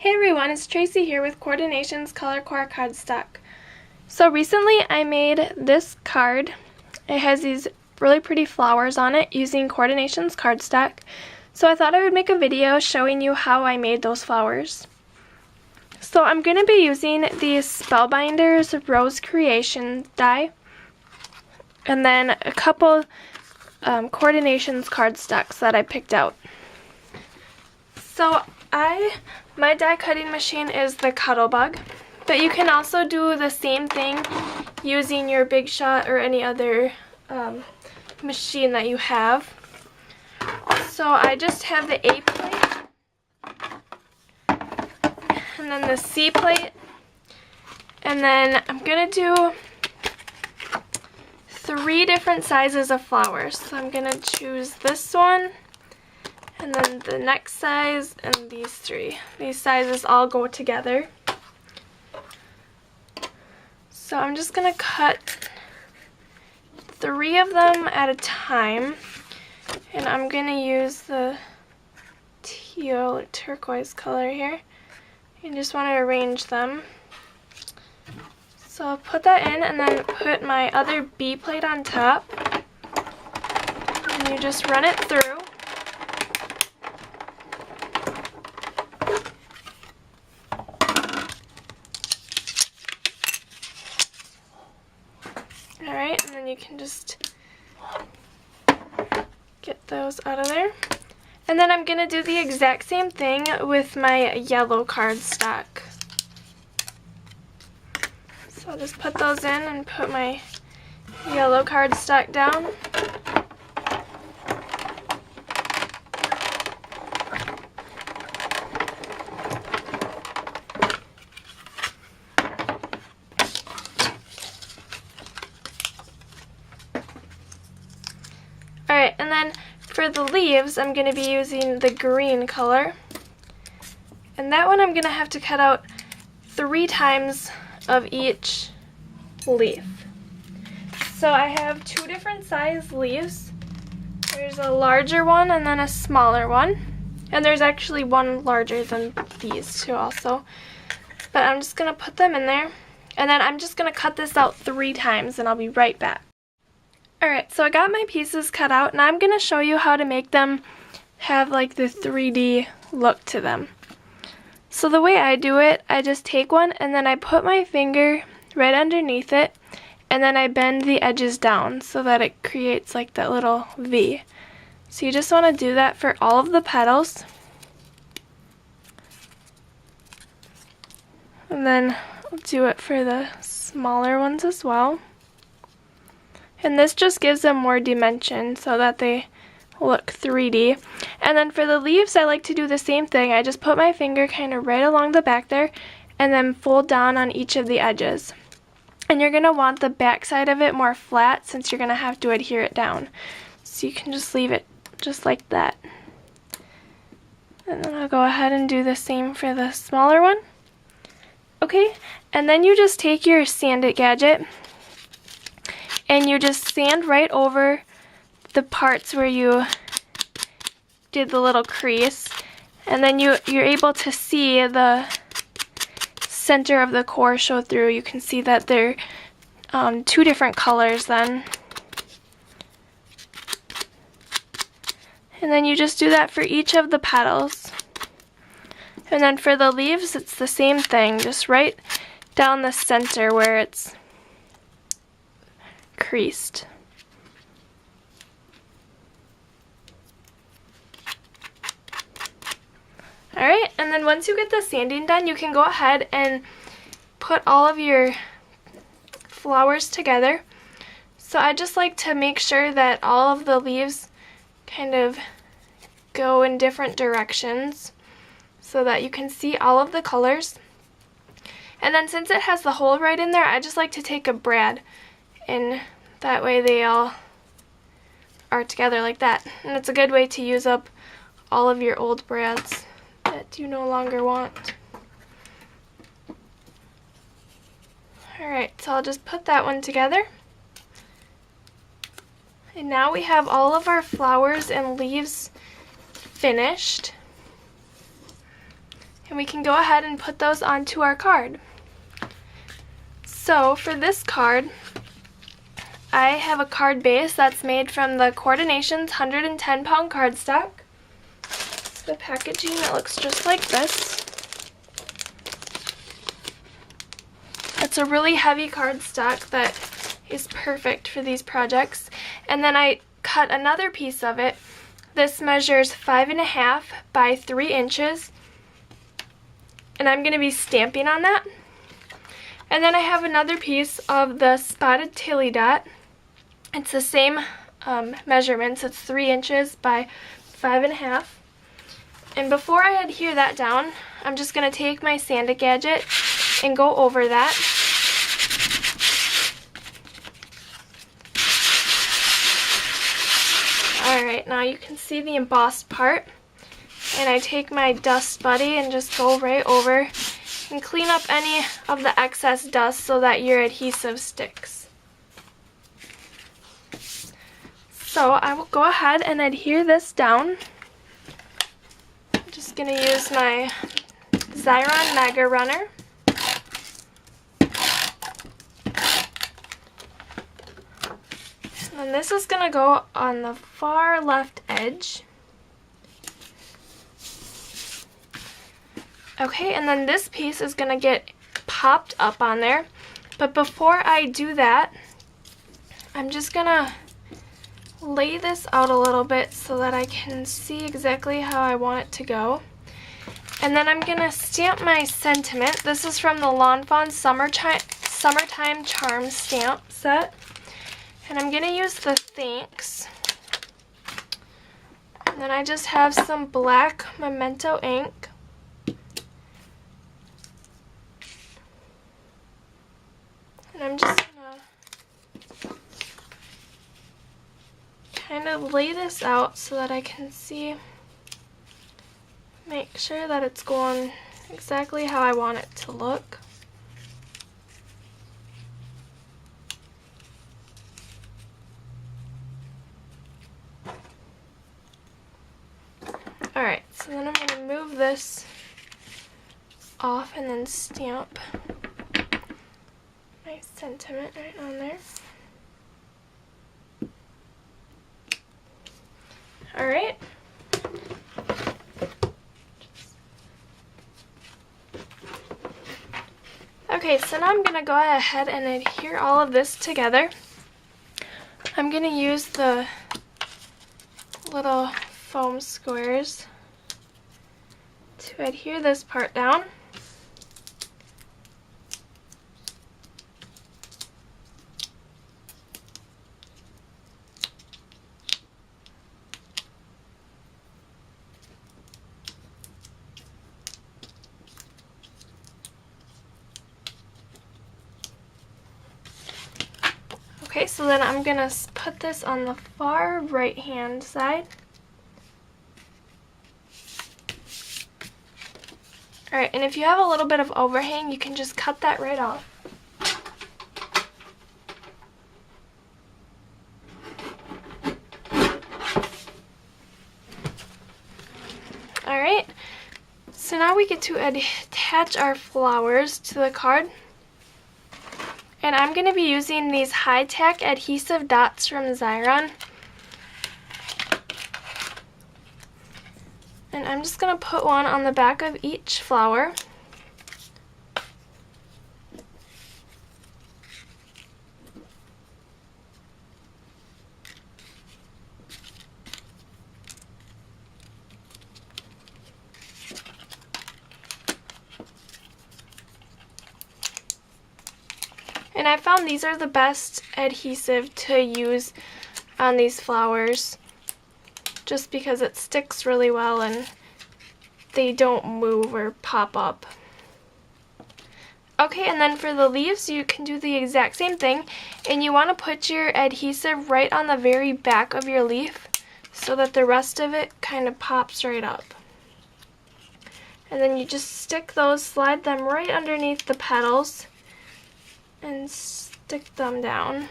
Hey everyone, it's Tracy here with Coordinations ColorCore cardstock. So recently I made this card. It has these really pretty flowers on it using Coordinations cardstock. So I thought I would make a video showing you how I made those flowers. So I'm going to be using these Spellbinders Rose Creation die and then a couple Coordinations cardstocks that I picked out. So my die cutting machine is the Cuttlebug, but you can also do the same thing using your Big Shot or any other machine that you have. So I just have the A plate and then the C plate, and then I'm going to do 3 different sizes of flowers. So I'm going to choose this one, and then the next size, and these 3. These sizes all go together. So I'm just going to cut 3 of them at a time. And I'm going to use the teal turquoise color here. You just want to arrange them. So I'll put that in and then put my other B plate on top. And you just run it through. Alright, and then you can just get those out of there. And then I'm going to do the exact same thing with my yellow cardstock. So I'll just put those in and put my yellow cardstock down. Alright, and then for the leaves, I'm going to be using the green color. And that one I'm going to have to cut out 3 times of each leaf. So I have 2 different size leaves. There's a larger one and then a smaller one. And there's actually one larger than these 2 also. But I'm just going to put them in there. And then I'm just going to cut this out 3 times and I'll be right back. Alright, so I got my pieces cut out, and I'm going to show you how to make them have like the 3D look to them. So the way I do it, I just take one and then I put my finger right underneath it, and then I bend the edges down so that it creates like that little V. So you just want to do that for all of the petals. And then I'll do it for the smaller ones as well. And this just gives them more dimension so that they look 3D. And then for the leaves, I like to do the same thing. I just put my finger kind of right along the back there and then fold down on each of the edges. And you're going to want the back side of it more flat since you're going to have to adhere it down. So you can just leave it just like that. And then I'll go ahead and do the same for the smaller one. Okay, and then you just take your Sand It gadget and you just sand right over the parts where you did the little crease, and then you're able to see the center of the core show through. You can see that they're 2 different colors then. And then you just do that for each of the petals. And then for the leaves, it's the same thing, just right down the center where it's creased. Alright, and then once you get the sanding done, you can go ahead and put all of your flowers together. So I just like to make sure that all of the leaves kind of go in different directions so that you can see all of the colors. And then since it has the hole right in there, I just like to take a brad, and that way they all are together like that. And it's a good way to use up all of your old brads that you no longer want. Alright, so I'll just put that one together. And now we have all of our flowers and leaves finished. And we can go ahead and put those onto our card. So for this card, I have a card base that's made from the Coordinations 110 pound cardstock. The packaging that looks just like this. It's a really heavy cardstock that is perfect for these projects. And then I cut another piece of it. This measures 5.5 by 3 inches. And I'm going to be stamping on that. And then I have another piece of the Spotted Tilly Dot. It's the same measurements. It's 3 inches by 5.5. And before I adhere that down, I'm just going to take my Sanda Gadget and go over that. Alright, now you can see the embossed part. And I take my Dust Buddy and just go right over and clean up any of the excess dust so that your adhesive sticks. So I will go ahead and adhere this down. I'm just going to use my Xyron Mega Runner. And this is going to go on the far left edge. Okay, and then this piece is going to get popped up on there. But before I do that, I'm just going to lay this out a little bit so that I can see exactly how I want it to go. And then I'm going to stamp my sentiment. This is from the Lawn Fawn Summertime Charm stamp set. And I'm going to use the Thanks. And then I just have some black Memento ink. And I'm just going to kind of lay this out so that I can see, make sure that it's going exactly how I want it to look. Alright, so then I'm going to move this off and then stamp my sentiment right on there. Alright. Okay, so now I'm going to go ahead and adhere all of this together. I'm going to use the little foam squares to adhere this part down. Okay, so then I'm going to put this on the far right hand side. Alright, and if you have a little bit of overhang, you can just cut that right off. Alright, so now we get to attach our flowers to the card. And I'm going to be using these high-tack adhesive dots from Xyron. And I'm just going to put one on the back of each flower. And I found these are the best adhesive to use on these flowers, just because it sticks really well and they don't move or pop up. Okay, and then for the leaves, you can do the exact same thing, and you want to put your adhesive right on the very back of your leaf so that the rest of it kind of pops right up. And then you just stick those, slide them right underneath the petals and stick them down.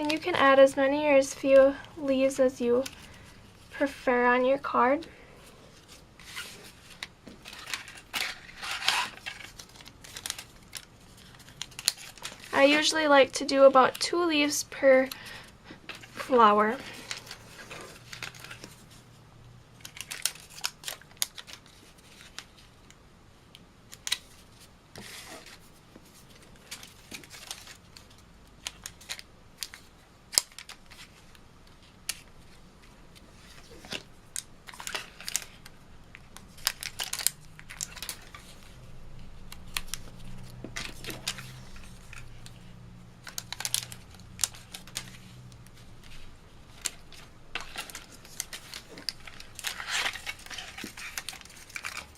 And you can add as many or as few leaves as you prefer on your card. I usually like to do about 2 leaves per flower.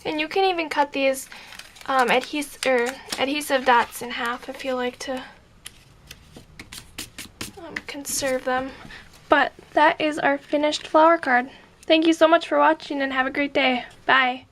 And you can even cut these adhesive dots in half if you like to conserve them. But that is our finished flower card. Thank you so much for watching and have a great day. Bye.